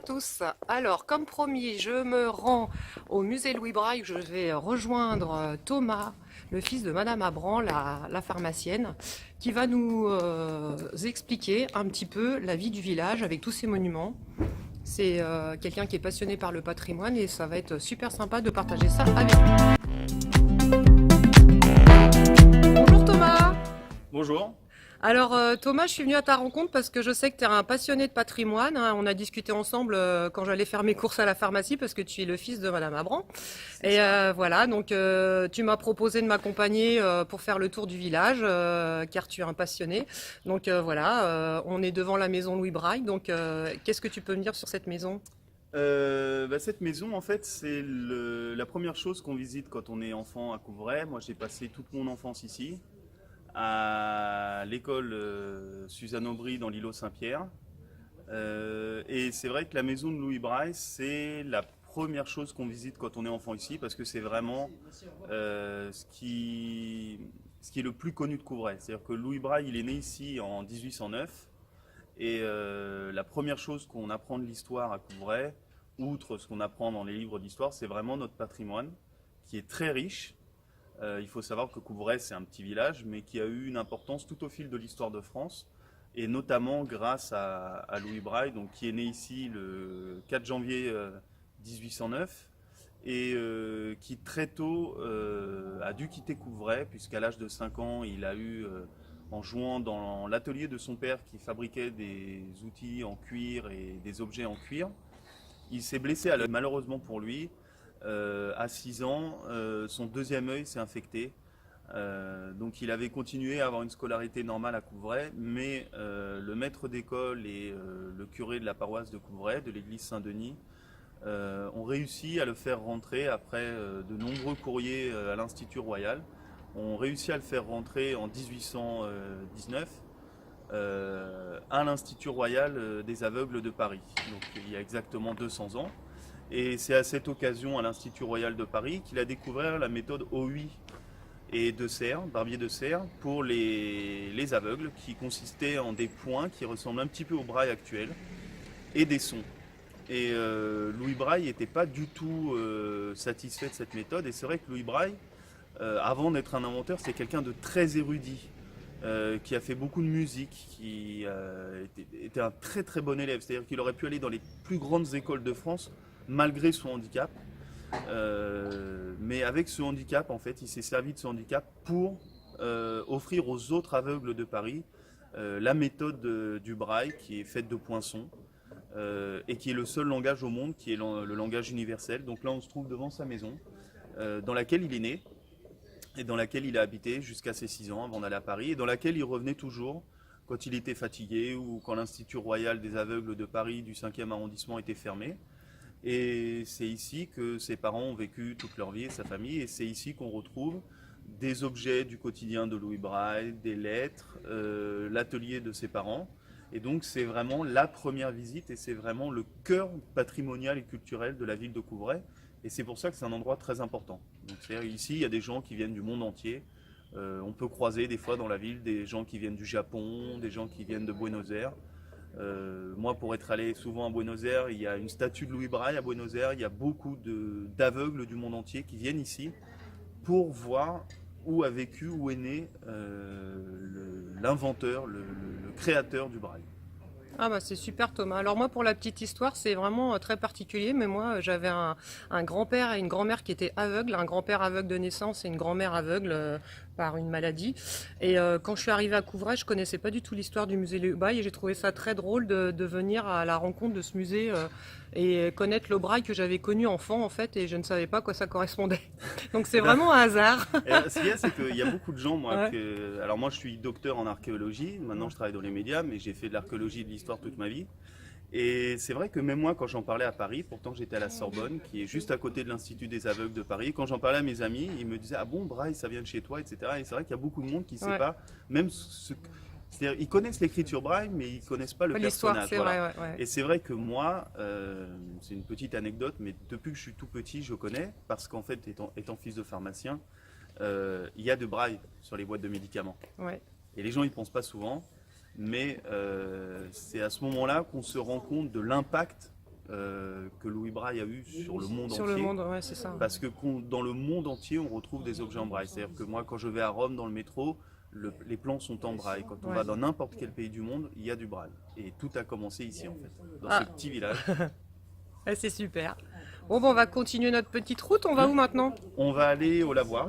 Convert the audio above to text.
à tous. Alors, comme promis, je me rends au musée Louis Braille. Je vais rejoindre Thomas, le fils de Madame Abran, la pharmacienne, qui va nous expliquer un petit peu la vie du village avec tous ses monuments. C'est quelqu'un qui est passionné par le patrimoine et ça va être super sympa de partager ça avec lui. Bonjour Thomas. Bonjour. Alors Thomas, je suis venue à ta rencontre parce que je sais que tu es un passionné de patrimoine, hein. On a discuté ensemble quand j'allais faire mes courses à la pharmacie parce que tu es le fils de Madame Abran. Et voilà, donc tu m'as proposé de m'accompagner pour faire le tour du village car tu es un passionné. Donc voilà, on est devant la maison Louis Braille. Donc qu'est-ce que tu peux me dire sur cette maison? Cette maison, en fait, c'est la première chose qu'on visite quand on est enfant à Couvray. Moi, j'ai passé toute mon enfance ici, à l'école Suzanne Aubry dans l'îlot Saint-Pierre. Et c'est vrai que la maison de Louis Braille, c'est la première chose qu'on visite quand on est enfant ici, parce que c'est vraiment ce qui est le plus connu de Couvray. C'est-à-dire que Louis Braille, il est né ici en 1809. Et la première chose qu'on apprend de l'histoire à Couvray, outre ce qu'on apprend dans les livres d'histoire, c'est vraiment notre patrimoine, qui est très riche. Il faut savoir que Couvray, c'est un petit village, mais qui a eu une importance tout au fil de l'histoire de France, et notamment grâce à Louis Braille, donc, qui est né ici le 4 janvier 1809, et qui très tôt a dû quitter Couvray, puisqu'à l'âge de 5 ans, il a eu... en jouant dans l'atelier de son père qui fabriquait des outils en cuir et des objets en cuir. Il s'est blessé à l'œil. Malheureusement pour lui, à 6 ans, son deuxième œil s'est infecté. Donc il avait continué à avoir une scolarité normale à Couvray, mais le maître d'école et le curé de la paroisse de Couvray, de l'église Saint-Denis, ont réussi à le faire rentrer après de nombreux courriers à l'Institut Royal. On réussit à le faire rentrer en 1819 à l'Institut Royal des Aveugles de Paris, donc il y a exactement 200 ans. Et c'est à cette occasion, à l'Institut Royal de Paris, qu'il a découvert la méthode OUI et de Serre, Barbier de Serre, pour les aveugles, qui consistait en des points qui ressemblent un petit peu au braille actuel, et des sons. Et Louis Braille n'était pas du tout satisfait de cette méthode, et c'est vrai que Louis Braille, avant d'être un inventeur, c'est quelqu'un de très érudit, qui a fait beaucoup de musique, qui était un très très bon élève. C'est-à-dire qu'il aurait pu aller dans les plus grandes écoles de France, malgré son handicap. Mais avec ce handicap, en fait, il s'est servi de ce handicap pour offrir aux autres aveugles de Paris la méthode du braille, qui est faite de poinçons, et qui est le seul langage au monde, qui est le langage universel. Donc là, on se trouve devant sa maison, dans laquelle il est né, et dans laquelle il a habité jusqu'à ses 6 ans avant d'aller à Paris, et dans laquelle il revenait toujours quand il était fatigué ou quand l'Institut Royal des Aveugles de Paris du 5e arrondissement était fermé. Et c'est ici que ses parents ont vécu toute leur vie et sa famille, et c'est ici qu'on retrouve des objets du quotidien de Louis Braille, des lettres, l'atelier de ses parents. Et donc c'est vraiment la première visite et c'est vraiment le cœur patrimonial et culturel de la ville de Couvray. Et c'est pour ça que c'est un endroit très important. Donc, ici, il y a des gens qui viennent du monde entier. On peut croiser des fois dans la ville des gens qui viennent du Japon, des gens qui viennent de Buenos Aires. Moi, pour être allé souvent à Buenos Aires, il y a une statue de Louis Braille à Buenos Aires. Il y a beaucoup d'aveugles du monde entier qui viennent ici pour voir où a vécu, où est né l'inventeur, le créateur du Braille. Ah bah c'est super Thomas. Alors moi pour la petite histoire c'est vraiment très particulier mais moi j'avais un grand-père et une grand-mère qui étaient aveugles, un grand-père aveugle de naissance et une grand-mère aveugle par une maladie. Et quand je suis arrivée à Couvray je connaissais pas du tout l'histoire du musée Le Braille et j'ai trouvé ça très drôle de venir à la rencontre de ce musée et connaître le Braille que j'avais connu enfant en fait et je ne savais pas à quoi ça correspondait. Donc c'est vraiment un hasard. Et ce qu'il y a, c'est qu'il y a beaucoup de gens, moi, Ouais. alors moi je suis docteur en archéologie, maintenant je travaille dans les médias, mais j'ai fait de l'archéologie et de l'histoire toute ma vie. Et c'est vrai que même moi, quand j'en parlais à Paris, pourtant j'étais à la Sorbonne, qui est juste à côté de l'Institut des Aveugles de Paris, quand j'en parlais à mes amis, ils me disaient « Ah bon, Braille, ça vient de chez toi, etc. » Et c'est vrai qu'il y a beaucoup de monde qui ne sait Ouais. pas, même c'est-à-dire, ils connaissent l'écriture Braille, mais ils ne connaissent pas le L'histoire personnage. c'est Voilà. vrai ouais. Et c'est vrai que moi, c'est une petite anecdote, mais depuis que je suis tout petit, je connais, parce qu'en fait, étant fils de pharmacien, il y a de Braille sur les boîtes de médicaments. Ouais. Et les gens n'y pensent pas souvent, mais c'est à ce moment-là qu'on se rend compte de l'impact que Louis Braille a eu sur le monde Sur entier. le monde, ouais, c'est ça. Parce que dans le monde entier, on retrouve des objets en braille. C'est-à-dire que moi, quand je vais à Rome dans le métro, les plans sont en braille. Quand on Ouais. va dans n'importe quel pays du monde, il y a du braille. Et tout a commencé ici, en fait, dans Ah. ce petit village. Ouais, c'est super. Bon, on va continuer notre petite route. On va où maintenant? On va aller au lavoir.